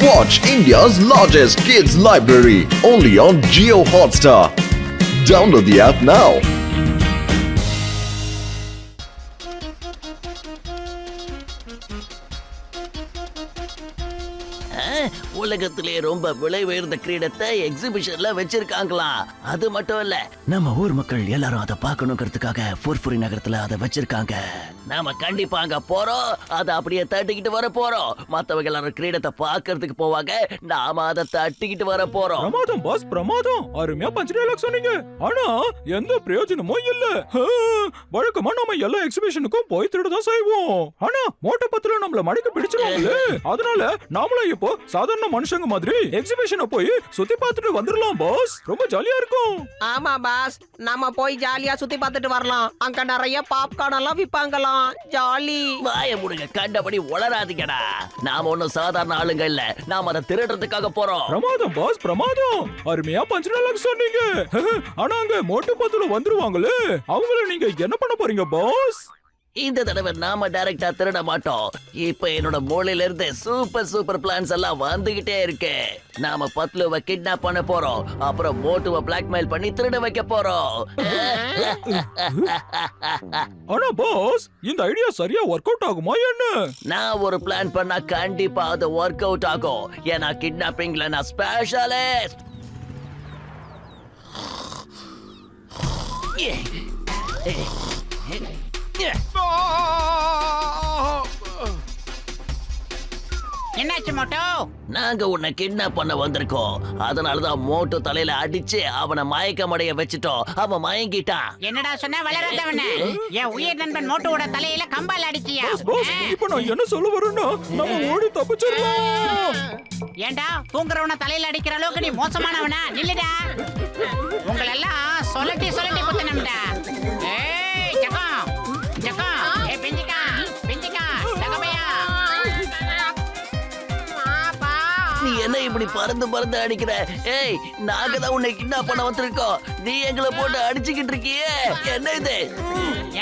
Watch India's largest kids library only on Jio Hotstar. Download the app now. உலகத்திலே ரொம்ப விலை உயர்ந்த கிரீடத்தை எக்ஸிபிஷன்ல வச்சிருக்காங்களாம். அது மட்டும் இல்ல, நம்ம ஊர் மக்கள் எல்லாரும் அதை பார்க்கணுங்கிறதுக்காக ஃபுர்ஃபுரி நகரத்துல அதை வச்சிருக்காங்க. நாம கண்டிப்பா அங்க போறோம், அதை அப்படியே தட்டிக்கிட்டு வர போறோம். மத்தவங்க எல்லாரும் கிரீடத்தை பார்க்கறதுக்கு போவாங்க, நாம அதை தட்டிக்கிட்டு வர போறோம். பிரமாதம் பாஸ், பிரமாதம். அருமையா பஞ்ச் டயலாக் சொன்னீங்க. ஆனா எந்த பிரயோஜனமும் இல்ல. வழக்கமா நம்ம எல்லா எக்ஸிபிஷனுக்கும் போய் திருடதான் செய்வோம். ஆனா மோட்டை பத்துல நம்மள மடக்கி பிடிச்சிருவாங்களே. அதனால நாமளும் இப்போ சாதாரண மனுஷங்க மாதிரி எக்ஸிபிஷனை போய் சுத்தி பார்த்துட்டு வந்துடலாம் பாஸ். ரொம்ப ஜாலியா இருக்கும். ஆமா பாஸ், நாம போய் ஜாலியா சுத்தி பார்த்துட்டு வரலாம். அங்க நிறைய பாப்கார்ன் எல்லாம் விப்பாங்களாம். ஜாலி. வாய முடுங்க, கண்டபடி உளராதீங்கடா. நாம ஒண்ணும் சாதாரண ஆளுங்க இல்ல, நாம அதை திருடுறதுக்காக போறோம். பிரமாதம் பாஸ், பிரமாதம். அருமையா பஞ்ச் டயலாக் சொன்னீங்க. ஆனா அங்க மோட்டை பத்துல வந்துருவாங்களே, அவங்கள நீங்க என்ன பண்ண போறீங்க பாஸ்? இந்த தடவை நாம டைரக்டா திருட மாட்டோம். இப்ப என்னோட மூளையில இருந்து சூப்பர் பிளான்ஸ் எல்லாம் வந்துகிட்டே இருக்கு. நாம பத்லுவை கிட்னாப் பண்ண போறோம், அப்புறம் மோட்டுவை பிளாக்மெயில் பண்ணி திருட வைக்க போறோம். ஆனா பாஸ், இந்த ஐடியா சரியா ஒர்க் அவுட் ஆகுமா என்ன? நான் ஒரு பிளான் பண்ணா கண்டிப்பா அது ஒர்க் அவுட் ஆகும். ஏன்னா கிட்னாப்பிங்ல நான் ஸ்பெஷலிஸ்ட். என்னாச்சு மோட்டோ? நாங்க உன்னை கிட்னாப் பண்ண வந்திருக்கோம். அதனாலதான் மோட்டு தலையில அடிச்சு அவனை மயக்கமடைய வச்சுட்டோம். அவன் மயங்கிட்டான். என்னடா சொன்ன வளராதவன? என் உயிர் நண்பன் மோட்டோட தலையில கம்பால் அடிச்சியா? பாஸ், இப்போ நான் என்ன சொல்ல வரேன்னா, நம்ம ஓடி தப்பிச்சிடலாம். ஏண்டா தூங்குறவன தலையில அடிக்கிற அளவுக்கு நீ மோசமானவனா? நில்லுடா. உங்களெல்லாம் சொல்லட்டி குத்தணும்டா. ஏய் ஜக்கம் ஜக்கம், ஏ பிஞ்சிகா பிஞ்சிகா டகபையா. நீ என்ன இப்படி பறந்து அடிக்கிற? ஏய், நாங்க தான் உன்னை கிட்னாப் பண்ண வந்திருக்கோம். நீ எங்களை போட்டு அடிச்சுக்கிட்டு இருக்கியே, என்ன இது?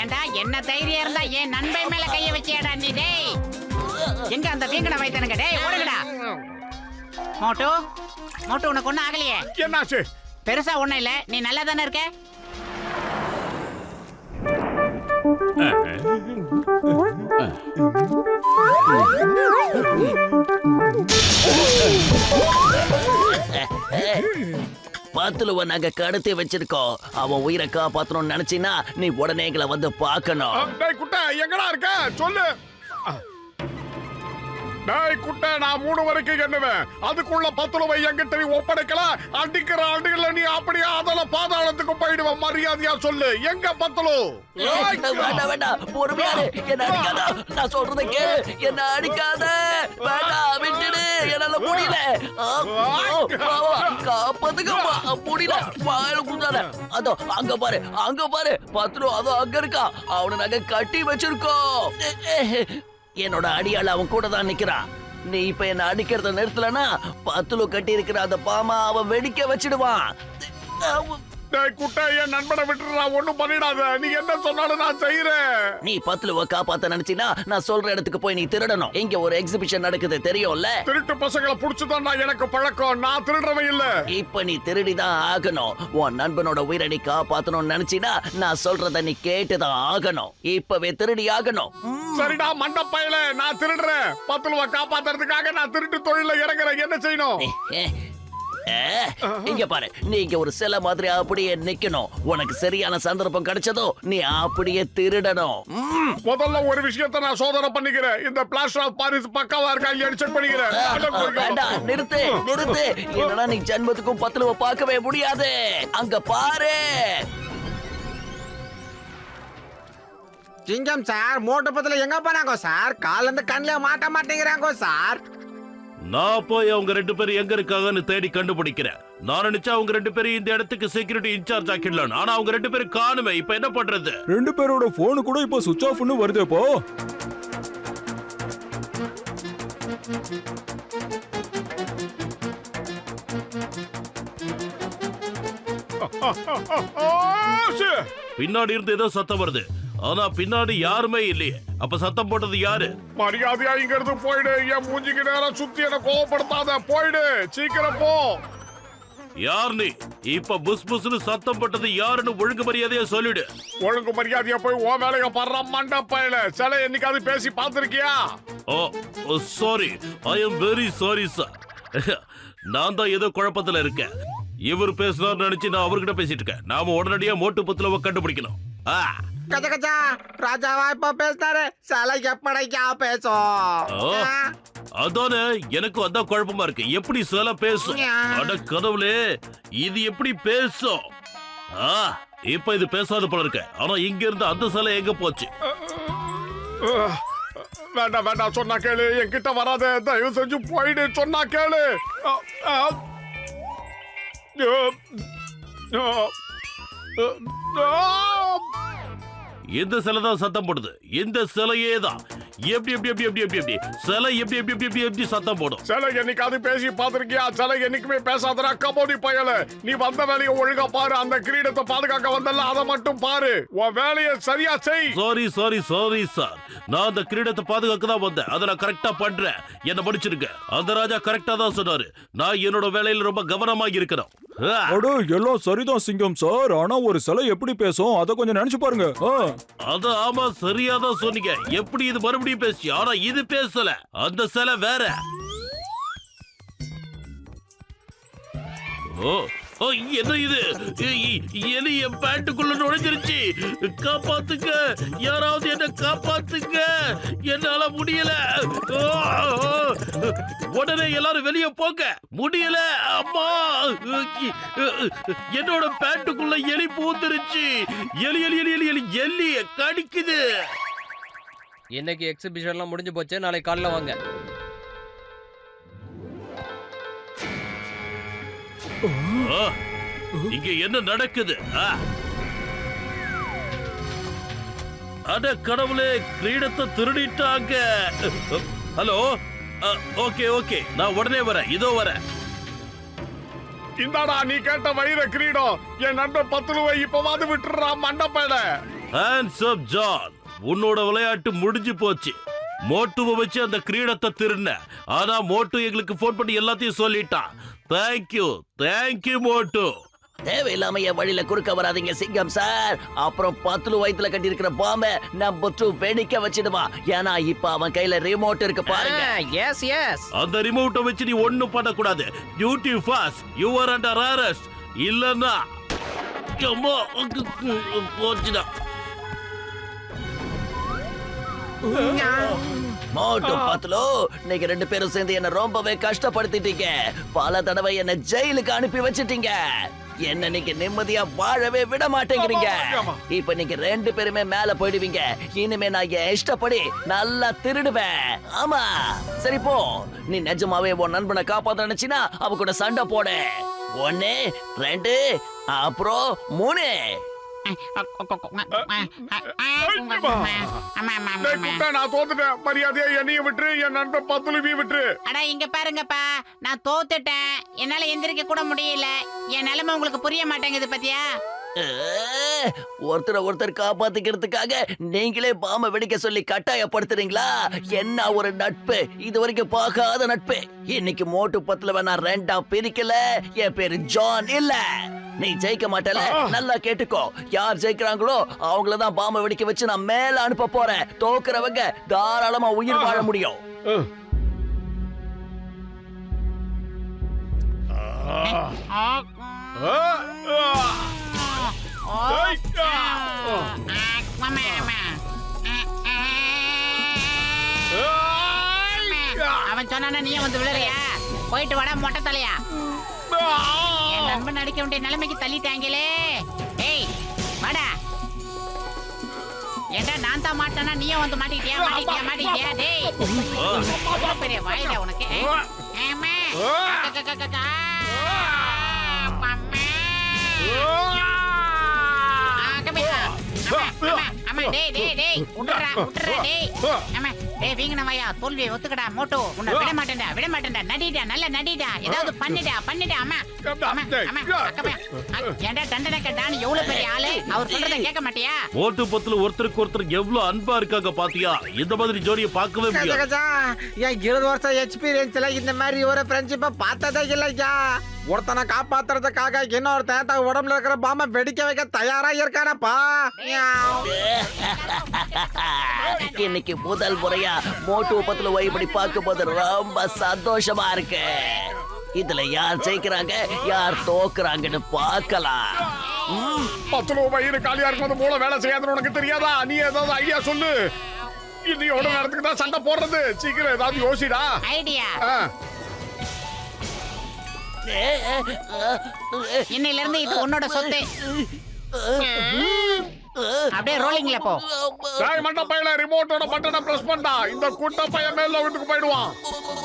ஏண்டா என்ன தைரியம் இருந்தா என் நண்பன் மேல கைய வச்சியாடா நீ? டேய், எங்க அந்த வீங்கட வைத்தனுங்க? டேய் ஓடுங்கடா. மோட்டோ மோட்டோ, உனக்கு ஒண்ணும் ஆகலையே? என்னாச்சு? பெருசா ஒண்ணும் இல்ல, நீ நல்லா தானே இருக்க? பத்துலுவ நாங்க கடத்தி வச்சிருக்கோம். அவன் உயிரை காப்பாத்தணும்னு நினைச்சினா நீ உடனே எங்களை வந்து பார்க்கணும். டேய் குட்டை, எங்கடா இருக்க? சொல்லு. டேய் குட்டை, நான் 3 வரைக்கும் எண்ணுவேன். அதுக்குள்ள பத்துலுவை எங்கிட்ட நீ ஒப்படைக்கல, அடிக்கிற அடிகள நீ அப்படியே அதல பாதாளத்துக்கு போயிடுவ. மரியாதையா சொல்லு, எங்க பத்துலு? வேண்டாம், பொறுமையாரு. என்ன அடிக்காத, நான் சொல்றத கேளு. என்ன அடிக்காத, வேண்டாம், விட்டுடு. என்னால முடியல. காப்பாத்துக்கம்மா, முடியல. வாயில குந்தாத. அதோ அங்க பாரு பத்துலு, அதோ அங்க இருக்கா. அவனை நாங்க கட்டி வச்சிருக்கோம். என்னோட அடியாள் அவன் கூட தான் நிக்கிறான். நீ இப்ப என்ன அடிக்கிறத நிறுத்தலனா பத்துலு கட்டி இருக்கிற அந்த பாமா அவன் வெடிக்க வச்சிடுவான். டேய் குட்டை, என் நண்பனை விட்டுறா, ஒண்ணும் பண்ணிடாத. நீ என்ன சொன்னாலும் நான் செய்யறேன். நீ பத்துலுவ காப்பாத்த நினைச்சினா நான் சொல்ற இடத்துக்கு போய் நீ திருடணும். இங்க ஒரு எக்ஸிபிஷன் நடக்குது, தெரியும்ல? திருட்டு பசங்களை புடிச்சுதான் எனக்கு பழக்கம். நான் திருடுறவன் இல்ல. இப்ப நீ திருடிதான் ஆகணும். உன் நண்பனோட உயிரை நீ காப்பாத்தணும்னு நினைச்சினா நான் சொல்றத நீ கேட்டுதான் ஆகணும். இப்பவே திருடி ஆகணும். சரிடா மண்டப்பையில, நான் திருடுறேன். பத்துலுவ காப்பாத்துறதுக்காக நான் திருட்டு தொழில இறங்குறேன். என்ன செய்யணும்? இங்க பாரு, நீ இங்க ஒரு சிலை மாதிரி அப்படியே நிக்கணும். உனக்கு சரியான சந்தர்ப்பம் கிடைச்சதோ நீ அப்படியே திருடணும். முதல்ல ஒரு விஷயத்தை நான் சோதனை பண்ணிக்கிறேன். இந்த பிளாஸ்டர் ஆஃப் பாரிஸ் பக்காவா இருக்கா இல்லையான்னு செக் பண்ணிக்கிறேன். நிறுத்து. என்னடா நீ ஜென்மத்துக்கும் பத்துலுவ பார்க்கவே முடியாது. அங்க பாரு. சிங்கம் சார், மோட்டோ பத்துல எங்க போனாங்க சார்? கால்ல இருந்து கண்ணில மாட்ட மாட்டேங்கிறாங்க சார். நான் போய் அவங்க 2 பேரும் எங்க இருக்காங்கன்னு தேடி கண்டுபிடிக்கிறேன். நான் நினைச்சா அவங்க 2 பேரும் இந்த இடத்துக்கு செக்யூரிட்டி இன்சார்ஜ் ஆக்கிடலாம். ஆனா அவங்க 2 பேரும் காணுமே. இப்ப என்ன பண்றது? 2 பேரோட போன் கூட இப்ப சுவிட்ச் ஆஃப்னு வருது. இப்போ பின்னாடி இருந்து ஏதோ சத்தம் வருது. ஆனா பின்னாடி யாருமே இல்லையே. அப்ப சத்தம் போட்டது யாரு? மரியாதையா இங்க இருந்து போயிடு. என் மூஞ்சிக்கு நேரம் சுத்தி என்ன கோவப்படுத்தாத. போயிடு, சீக்கிரம் போ. யார் நீ? இப்ப புஸ் புஸ்னு சத்தம் போட்டது யாருன்னு ஒழுங்கு மரியாதையா சொல்லிடு. ஒழுங்கு மரியாதையா போய் ஓ வேலைய பண்ற மண்டப்பையில சில என்னைக்காவது பேசி பார்த்திருக்கியா? Oh sorry, I am very sorry sir. நான் தான் ஏதோ குழப்பத்துல இருக்கேன். இவர் பேசுறாரு நினைச்சு நான் அவர்கிட்ட பேசிட்டு இருக்கேன். நாம உடனடியா மோட்டு பத்துல கண்டுபிடிக்கணும். கச்சா கச்சா ராஜாவா இப்ப பேசினாரு. சில எப்படிக்கா பேசும்? அதானே எனக்கும் அதான் குழப்பமா இருக்கு. எப்படி சில பேசும்? அட கடவுளே, இது எப்படி பேசும்? இப்ப இது பேசாத போல இருக்க. ஆனா இங்க இருந்து அந்த சிலை எங்க போச்சு? வேண்டாம் வேண்டாம், சொன்னா கேளு. என்கிட்ட வராத, தயவு செஞ்சு போயிடு. சொன்னா கேளு. இந்த சிலை தான் சத்தம் போடுது. இந்த சிலையே தான். எப்படி எப்படி எப்படி எப்படி எப்படி எப்படி சிலை எப்படி எப்படி எப்படி எப்படி எப்படி சத்தம் போடும்? சிலை என்னைக்காவது பேசி பார்த்திருக்கியா? சிலை என்னைக்குமே பேசாதடா கபோடி பயல. நீ வந்த வேலையை ஒழுங்கா பாரு. அந்த கிரீடத்தை பாதுகாக்க வந்தல, அதை மட்டும் பாரு. உன் வேலையை சரியா செய். Sorry sorry sorry sir. நான் அந்த கிரீடத்தை பாதுகாக்க தான் வந்தேன். அதை நான் கரெக்டா பண்றேன். என்ன படிச்சிருக்க. அந்த ராஜா கரெக்டா தான் சொன்னாரு. நான் என்னோட வேலையில ரொம்ப கவனமாக இருக்கணும். அட எல்லாம் சரிதான் சிங்கம் சார். ஆனா ஒரு சிலை எப்படி பேசும் அத கொஞ்சம் நினைச்சு பாருங்க. அது ஆமா, சரியாதான் சொன்னீங்க. எப்படி இது மறுபடியும் பேசி? ஆனா இது பேசல. அந்த சிலை வேற. ஓ என்ன இது? எலி என் பேண்ட்டுக்குள்ள நுழைஞ்சிருச்சு. காப்பாத்துங்க, யாராவது என்ன காப்பாத்துங்க. என்னால முடியல. உடனே எல்லாரும் வெளியே போங்க. முடியல அம்மா. என்னோட பேண்ட்டுக்குள்ள எலி பூந்துருச்சு. எலி எலி எலி எலி எலி எலி கடிக்குது. இன்னைக்கு எக்ஸிபிஷன்லாம் முடிஞ்சு போச்சு. நாளை காலைல வாங்க. இங்க என்ன நடக்குது? அட கடவுளே, கிரீடத்தை திருடிட்டாங்க. ஹலோ, ஓகே ஓகே, நான் உடனே வரேன். இதோ வரேன். இந்தாடா நீ கேட்ட வைர கிரீடம். என் நண்பர் 10 ரூபாய் இப்பவாது விட்டுறா மண்டப்பையில. ஹேண்ட்ஸ் அப் ஜான், உன்னோட விளையாட்டு முடிஞ்சு போச்சு. மோட்டுவை வச்சு அந்த கிரீடத்தை திருடின. ஆனா மோட்டு எங்களுக்கு போன் பண்ணி எல்லாத்தையும் சொல்லிட்டான். தேங்க்யூ மோட்டு. தேவையில்லாம என் வழியில குறுக்க வராதீங்க சிங்கம் சார். அப்புறம் 10 வயதுல கட்டி இருக்கிற பாம்பை நம்ம வெடிக்க வச்சிடுவா. ஏன்னா இப்ப அவன் கையில ரிமோட் இருக்கு பாருங்க. Yes yes. அந்த ரிமோட்டை வச்சு நீ ஒண்ணும் பண்ணக்கூடாது. Duty fast, you are under arrest. இல்லன்னா போச்சுடா. மோட்டு பத்லு, நீங்க 2 பேரும் சேர்ந்து என்ன ரொம்பவே கஷ்டப்படுத்திட்டீங்க. பல தடவை என்ன ஜெயிலுக்கு அனுப்பி வச்சிட்டீங்க. என்ன நீங்க நிம்மதியா வாழவே விட மாட்டேங்கிறீங்க. இப்ப நீங்க 2 பேருமே மேல போயிடுவீங்க. இனிமே நான் என் இஷ்டப்படி நல்லா திருடுவேன். ஆமா, சரி போ. நீ நிஜமாவே உன் நண்பனை காப்பாத்த நினைச்சினா அவ கூட சண்டை போடு. 1 2 அப்புறம் 3. நான் தோத்துட்டேன். மரியாதையா என்னைய விட்டு என் நண்பர் 10 விட்டு. அட இங்க பாருங்கப்பா, நான் தோத்துட்டேன். என்னால எந்திரிக்க கூட முடியல. என் நிலைமை உங்களுக்கு புரிய மாட்டேங்குது பாத்தியா? ஒருத்தர் காப்பாத்திக்கிறதுக்காக நீங்களே பாம்பை வெடிக்க சொல்லி கட்டாயப்படுத்துறீங்களா? என்ன ஒரு நட்பு, இது வரைக்கும் பார்க்காத நட்பு. இன்னைக்கு மோட்டு 10 நான் 2ஆ பிரிக்கல. என் பேரு ஜான் இல்ல. நீ ஜெயிக்க மாட்டல, நல்லா கேட்டுக்கோ. யார் ஜெயிக்கிறாங்களோ அவங்களதான் பாம்பை வெடிக்க வச்சு நான் மேல அனுப்ப போறேன். தோக்குறவங்க தாராளமா உயிர் வாழ முடியும். அவன் சொன்னா நீ வந்து விழுறியா? போயிட்டு வாடா மொட்டை தலையா. என் நண்பன் நடிக்க வேண்டிய நிலைமைக்கு தள்ளிட்டாங்களே. ஏய் வாடா. ஏண்டா நான் தான் மாட்டேனா நீயும் வந்து மாட்டிக்கிட்டியா? டேய் பெரிய வாயில உனக்கு. ஏமா அம்மா டேய் விட்டுறா டேய். அம்மா டேய் வீங்கனவையா தோல்வியை ஒத்துக்கடா மோட்டு உன்னை விட மாட்டேன்டா நடிடா நல்ல நடிடா ஏதாவது பண்ணிடா அம்மா அக்கா ஏன்டா தண்டனை கேட்டான்னு எவ்வளவு பெரிய ஆளு அவர் சொல்றத கேட்க மாட்டியா ஓட்டு பத்துல ஒருத்தருக்கு ஒருத்தர் எவ்வளவு அன்பா இருக்காங்க பாத்தியா இந்த மாதிரி ஜோடியை பார்க்கவே முடியாது கஜா என் 20 வருஷம் எக்ஸ்பீரியன்ஸ்ல இந்த மாதிரி ஒரு ஃப்ரெண்ட்ஷிப்பை பார்த்ததே இல்லையா ஒருத்தனை காப்பாத்துறதுக்காக இன்னொருத்தன் தன் உடம்புல இருக்கிற பாம்பை வெடிக்க வைக்க தயாரா இருக்கானப்பா இன்னைக்கு முதல் முறையா மோட்டு பத்துல இப்படி பார்க்கும் போது ரொம்ப சந்தோஷமா இருக்கு இதுல யார் ஜெயிக்கிறாங்க யார் தோக்குறாங்கன்னு பார்க்கலாம் 10 ரூபாய் வயிறு காலியா இருக்கும்போது மூளை வேலை செய்யாதுன்னு உனக்கு தெரியாதா நீ ஏதாவது ஐடியா சொல்லு இன்னையோட நேரத்துக்கு தான் சண்டை போடுறது சீக்கிரம் ஏதாவது யோசிடா ஐடியா இன்னையில இருந்து இது உன்னோட சொத்து அப்படியே ரோலிங்ல போ டேய் மண்ட பையல ரிமோட்டோட பட்டனை பிரஸ் பண்ணா இந்த குட்ட பையன் மேல வீட்டுக்கு போய்டுவான்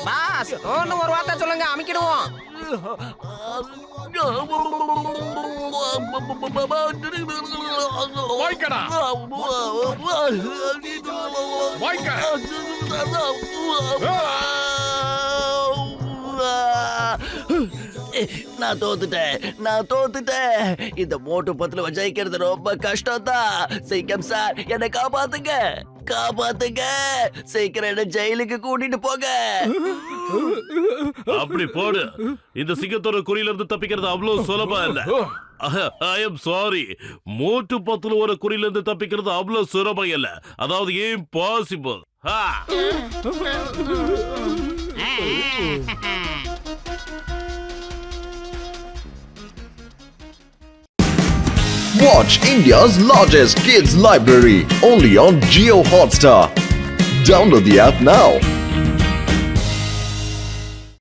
பாஸ் ஒன்னு ஒரு வார்த்தை சொல்லுங்க அமைக்கிடுவோம் வாய்க்கடா வாய்க்க நான் தோத்துட்டேன் இந்த மோட்டு பத்துல ஜெயிக்கிறது ரொம்ப கஷ்டம் தான் சீக்கிரம் சார் என்னை காப்பாத்துங்க சீக்கிரம் என்ன ஜெயிலுக்கு கூட்டிட்டு போங்க அப்படி போடு இந்த சிங்கத்தோட குறியில இருந்து தப்பிக்கிறது அவ்வளவு சுலபம் இல்ல ஐ எம் சாரி மோட்டு பத்துல ஒரு குறியில இருந்து தப்பிக்கிறது அவ்வளவு சுலபம் இல்ல அதாவது impossible Watch India's largest kids library only on Geo Hotstar. Download the app now.